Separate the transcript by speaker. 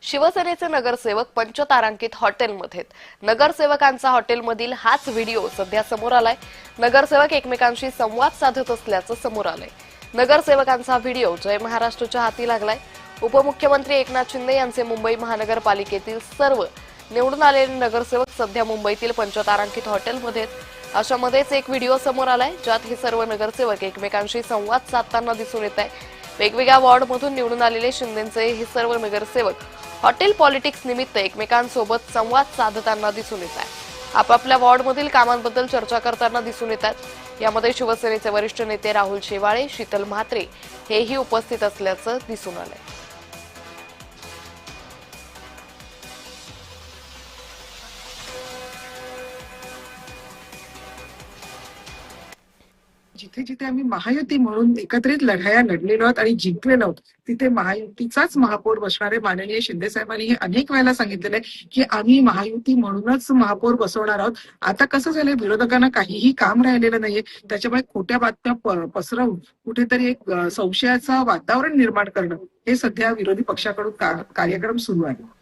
Speaker 1: शिवसेनेचे नगरसेवक पंचतारांकित हॉटेलमध्ये नगरसेवकांचा हॉटेलमधील हाच व्हिडिओ सध्या समोर आलाय। नगरसेवक एकमेकांशी संवाद साधत असल्याचं समोर आलंय। नगरसेवकांचा व्हिडिओ जय महाराष्ट्रच्या हाती लागलाय। उपमुख्यमंत्री एकनाथ शिंदे यांचे मुंबई महानगरपालिकेतील सर्व निवडून आलेले नगरसेवक सध्या मुंबईतील पंचतारांकित हॉटेलमध्ये अशामध्येच एक व्हिडिओ समोर आलाय, ज्यात हे सर्व नगरसेवक एकमेकांशी संवाद साधताना दिसून येत आहे। वेगवेगळ्या वॉर्डमधून निवडून आलेले शिंदेंचे हे सर्व नगरसेवक हॉटेल पॉलिटिक्स निमित्त एकमेकांसोबत संवाद साधताना दिसून येत आहे। आपापल्या वॉर्डमधील कामांबद्दल चर्चा करताना दिसून येत आहेत। यामध्ये शिवसेनेचे वरिष्ठ नेते राहुल शेवाळे, शीतल म्हात्रे हेही उपस्थित असल्याचं दिसून आलंय।
Speaker 2: जिथे जिथे आम्ही महायुती म्हणून एकत्रित लढाया लढलेलो आहोत आणि जिंकलेलो आहोत, तिथे महायुतीचाच महापौर बसणारे माननीय शिंदे साहेबांनी हे अनेक वेळेला सांगितलेलं आहे की आम्ही महायुती म्हणूनच महापौर बसवणार आहोत। आता कसं झालंय, विरोधकांना काहीही काम राहिलेलं नाहीये, त्याच्यामुळे खोट्या बातम्या पसरवून कुठेतरी एक संशयाचं वातावरण निर्माण करणं हे सध्या विरोधी पक्षाकडून कार्यक्रम सुरू आहे।